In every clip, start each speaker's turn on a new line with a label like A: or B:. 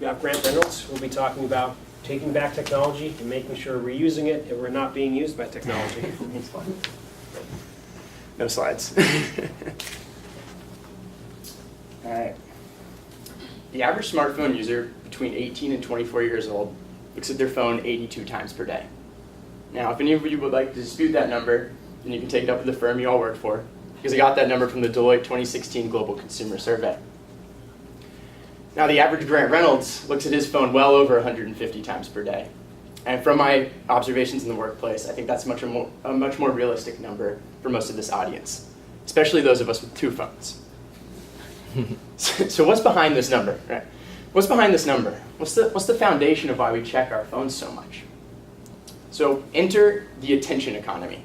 A: we have Grant Reynolds, who will be talking about taking back technology and making sure we're using it and we're not being used by technology.
B: No slides. All right. The average smartphone user between 18 and 24 years old looks at their phone 82 times per day. Now, if any of you would like to dispute that number, then you can take it up with the firm you all work for, because I got that number from the Deloitte 2016 Global Consumer Survey. Now, the average Grant Reynolds looks at his phone well over 150 times per day. And from my observations in the workplace, I think that's a much more realistic number for most of this audience, especially those of us with 2 phones. So what's behind this number, right? What's behind this number? What's the foundation of why we check our phones so much? So enter the attention economy,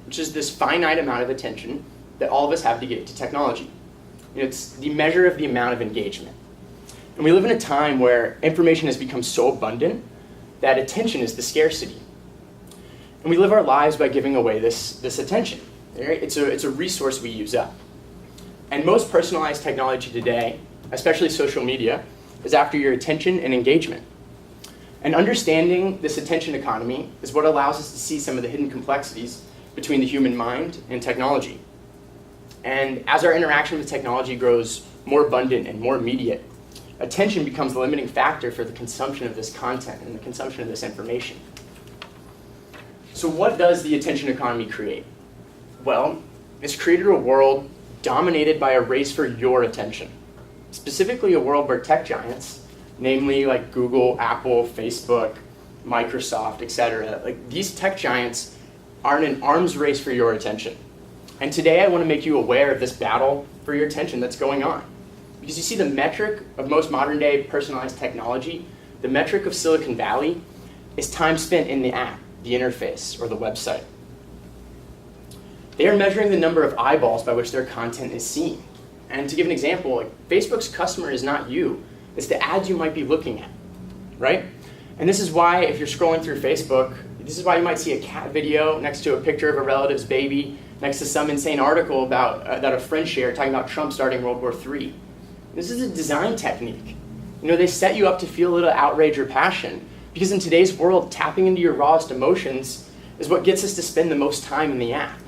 B: which is this finite amount of attention that all of us have to give to technology. It's the measure of the amount of engagement. And we live in a time where information has become so abundant that attention is the scarcity. And we live our lives by giving away this attention. Right? It's a resource we use up. And most personalized technology today, especially social media, is after your attention and engagement. And understanding this attention economy is what allows us to see some of the hidden complexities between the human mind and technology. And as our interaction with technology grows more abundant and more immediate, attention becomes the limiting factor for the consumption of this content and the consumption of this information. So what does the attention economy create? Well, it's created a world dominated by a race for your attention. Specifically a world where tech giants, namely like Google, Apple, Facebook, Microsoft, etc., like these tech giants are in an arms race for your attention. And today I want to make you aware of this battle for your attention that's going on. Because you see, the metric of most modern day personalized technology, the metric of Silicon Valley, is time spent in the app, the interface, or the website. They are measuring the number of eyeballs by which their content is seen. And to give an example, like Facebook's customer is not you, it's the ads you might be looking at, right? And this is why if you're scrolling through Facebook, this is why you might see a cat video next to a picture of a relative's baby, next to some insane article about that a friend shared talking about Trump starting World War III. This is a design technique. You know, they set you up to feel a little outrage or passion, because in today's world, tapping into your rawest emotions is what gets us to spend the most time in the app.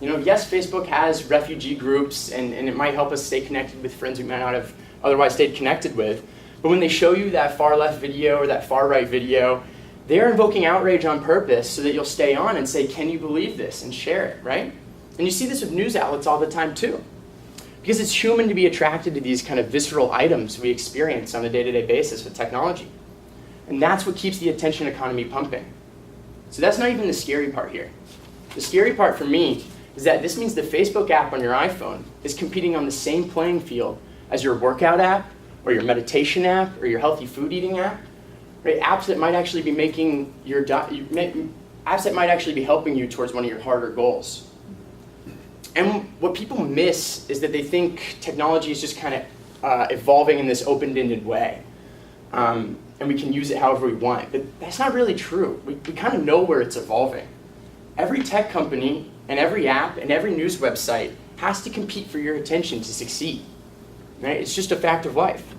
B: You know, yes, Facebook has refugee groups, and it might help us stay connected with friends we might not have otherwise stayed connected with, but when they show you that far left video or that far right video, they're invoking outrage on purpose so that you'll stay on and say, can you believe this, and share it, right? And you see this with news outlets all the time too. Because it's human to be attracted to these kind of visceral items we experience on a day-to-day basis with technology. And that's what keeps the attention economy pumping. So that's not even the scary part here. The scary part for me is that this means the Facebook app on your iPhone is competing on the same playing field as your workout app, or your meditation app, or your healthy food eating app, right? Apps that might actually be making apps that might actually be helping you towards one of your harder goals. And what people miss is that they think technology is just kind of evolving in this open-ended way. And we can use it however we want. But that's not really true. We kind of know where it's evolving. Every tech company and every app and every news website has to compete for your attention to succeed. Right? It's just a fact of life.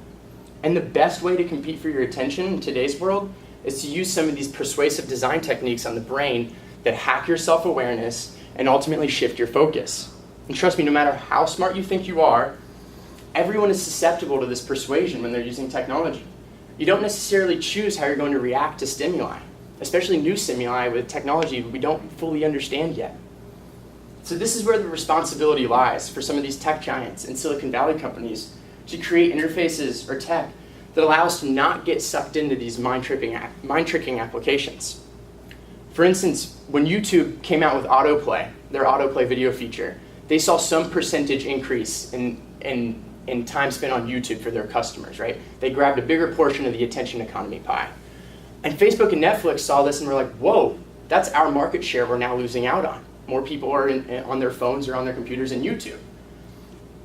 B: And the best way to compete for your attention in today's world is to use some of these persuasive design techniques on the brain that hack your self-awareness and ultimately shift your focus. And trust me, no matter how smart you think you are, everyone is susceptible to this persuasion when they're using technology. You don't necessarily choose how you're going to react to stimuli, especially new stimuli with technology we don't fully understand yet. So this is where the responsibility lies for some of these tech giants and Silicon Valley companies to create interfaces or tech that allow us to not get sucked into these mind-tricking applications. For instance, when YouTube came out with autoplay, their autoplay video feature, they saw some percentage increase in time spent on YouTube for their customers, right? They grabbed a bigger portion of the attention economy pie. And Facebook and Netflix saw this and were like, whoa, that's our market share we're now losing out on. More people are on their phones or on their computers in YouTube.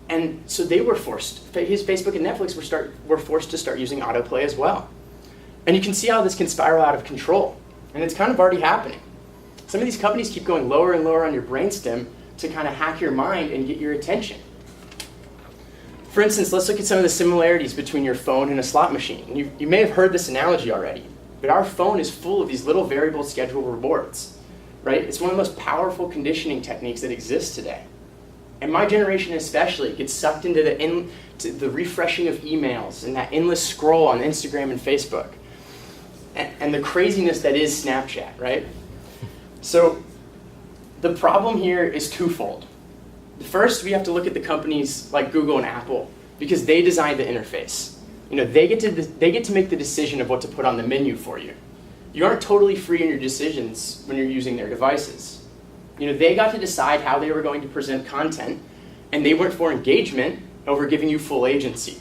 B: And so they were forced, Facebook and Netflix were forced to start using autoplay as well. And you can see how this can spiral out of control. And it's kind of already happening. Some of these companies keep going lower and lower on your brainstem to kind of hack your mind and get your attention. For instance, let's look at some of the similarities between your phone and a slot machine. You may have heard this analogy already, but our phone is full of these little variable schedule rewards, right? It's one of the most powerful conditioning techniques that exists today. And my generation especially gets sucked into the refreshing of emails and that endless scroll on Instagram and Facebook and the craziness that is Snapchat, right? So the problem here is twofold. First, we have to look at the companies like Google and Apple because they designed the interface. They get to make the decision of what to put on the menu for you. You aren't totally free in your decisions when you're using their devices. They got to decide how they were going to present content, and they went for engagement over giving you full agency.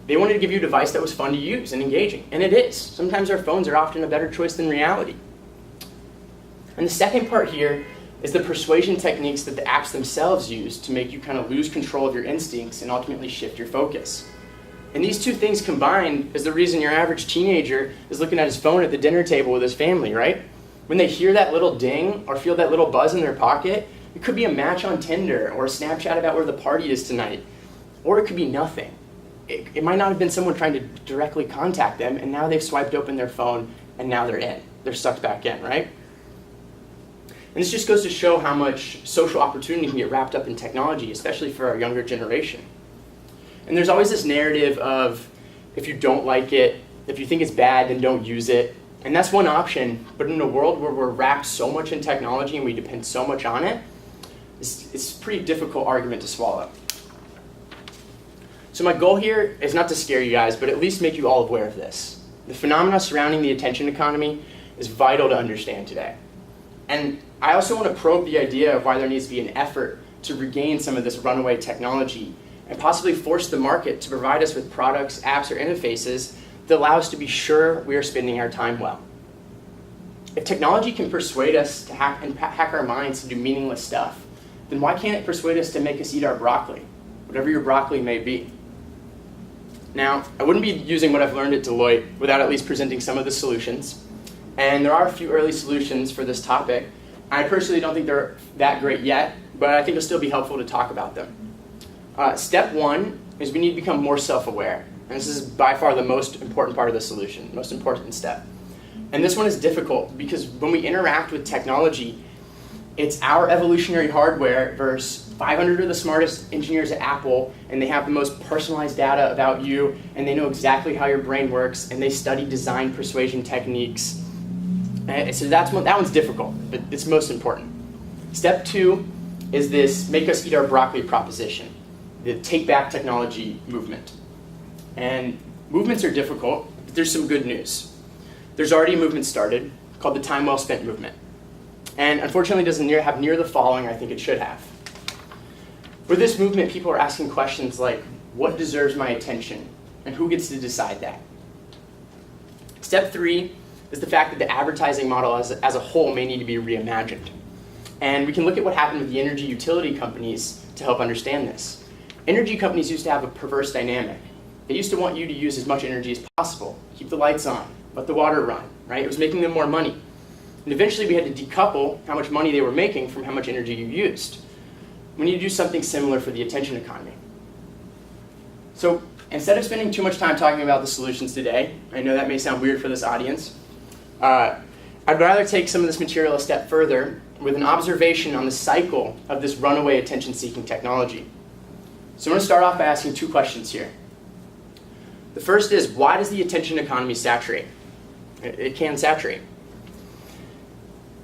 B: They wanted to give you a device that was fun to use and engaging, and it is. Sometimes our phones are often a better choice than reality. And the second part here is the persuasion techniques that the apps themselves use to make you kind of lose control of your instincts and ultimately shift your focus. And these two things combined is the reason your average teenager is looking at his phone at the dinner table with his family, right? When they hear that little ding or feel that little buzz in their pocket, it could be a match on Tinder or a Snapchat about where the party is tonight. Or it could be nothing. It might not have been someone trying to directly contact them, and now they've swiped open their phone, and now they're in. They're sucked back in, right? And this just goes to show how much social opportunity can get wrapped up in technology, especially for our younger generation. And there's always this narrative of, if you don't like it, if you think it's bad, then don't use it. And that's one option, but in a world where we're wrapped so much in technology and we depend so much on it, it's a pretty difficult argument to swallow. So my goal here is not to scare you guys, but at least make you all aware of this. The phenomena surrounding the attention economy is vital to understand today. And I also want to probe the idea of why there needs to be an effort to regain some of this runaway technology and possibly force the market to provide us with products, apps, or interfaces that allow us to be sure we are spending our time well. If technology can persuade us to hack our minds to do meaningless stuff, then why can't it persuade us to make us eat our broccoli, whatever your broccoli may be? Now, I wouldn't be using what I've learned at Deloitte without at least presenting some of the solutions. And there are a few early solutions for this topic. I personally don't think they're that great yet, but I think it'll still be helpful to talk about them. Step one is we need to become more self-aware. And this is by far the most important part of the solution, most important step. And this one is difficult because when we interact with technology, it's our evolutionary hardware versus 500 of the smartest engineers at Apple, and they have the most personalized data about you, and they know exactly how your brain works, and they study design persuasion techniques. So that one's difficult, but it's most important. Step two is this make us eat our broccoli proposition, the take back technology movement. And movements are difficult, but there's some good news. There's already a movement started called the Time Well Spent movement. And unfortunately it doesn't have near the following I think it should have. With this movement, people are asking questions like, what deserves my attention? And who gets to decide that? Step three is the fact that the advertising model as a whole may need to be reimagined. And we can look at what happened with the energy utility companies to help understand this. Energy companies used to have a perverse dynamic. They used to want you to use as much energy as possible, keep the lights on, let the water run, right? It was making them more money. And eventually we had to decouple how much money they were making from how much energy you used. We need to do something similar for the attention economy. So instead of spending too much time talking about the solutions today, I know that may sound weird for this audience, I'd rather take some of this material a step further with an observation on the cycle of this runaway attention-seeking technology. So I'm going to start off by asking two questions here. The first is, why does the attention economy saturate? It can saturate.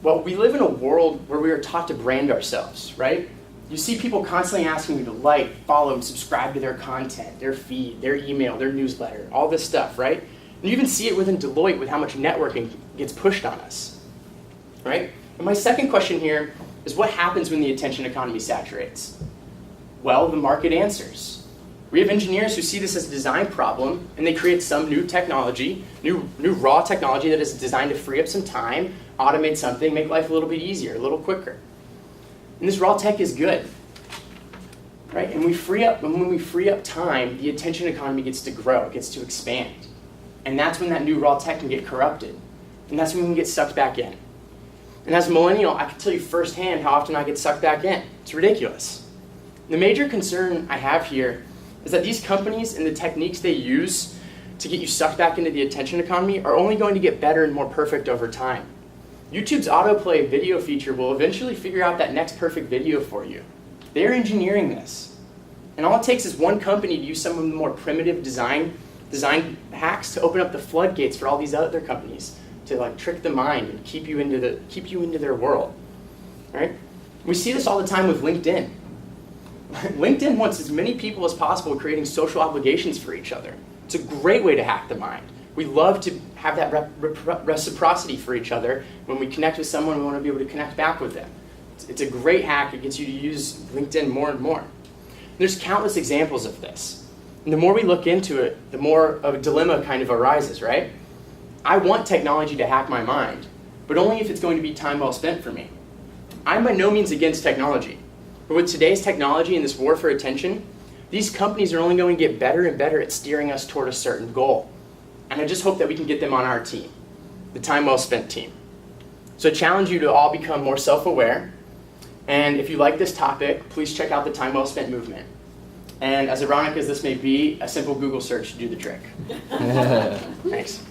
B: Well, we live in a world where we are taught to brand ourselves, right? You see people constantly asking you to like, follow, and subscribe to their content, their feed, their email, their newsletter, all this stuff, right? And you even see it within Deloitte with how much networking gets pushed on us, right? And my second question here is, what happens when the attention economy saturates? Well, the market answers. We have engineers who see this as a design problem, and they create some new technology, new raw technology that is designed to free up some time, automate something, make life a little bit easier, a little quicker. And this raw tech is good, right? And when we free up time, the attention economy gets to grow, it gets to expand. And that's when that new raw tech can get corrupted. And that's when we can get sucked back in. And as a millennial, I can tell you firsthand how often I get sucked back in. It's ridiculous. The major concern I have here is that these companies and the techniques they use to get you sucked back into the attention economy are only going to get better and more perfect over time. YouTube's autoplay video feature will eventually figure out that next perfect video for you. They're engineering this. And all it takes is one company to use some of the more primitive design hacks to open up the floodgates for all these other companies to like trick the mind and keep you into their world. Right? We see this all the time with LinkedIn. LinkedIn wants as many people as possible creating social obligations for each other. It's a great way to hack the mind. We love to have that reciprocity for each other. When we connect with someone, we want to be able to connect back with them. It's a great hack. It gets you to use LinkedIn more and more. There's countless examples of this. And the more we look into it, the more of a dilemma kind of arises, right? I want technology to hack my mind, but only if it's going to be time well spent for me. I'm by no means against technology. But with today's technology and this war for attention, these companies are only going to get better and better at steering us toward a certain goal. And I just hope that we can get them on our team, the time well spent team. So I challenge you to all become more self-aware. And if you like this topic, please check out the time well spent movement. And as ironic as this may be, a simple Google search should do the trick. Thanks.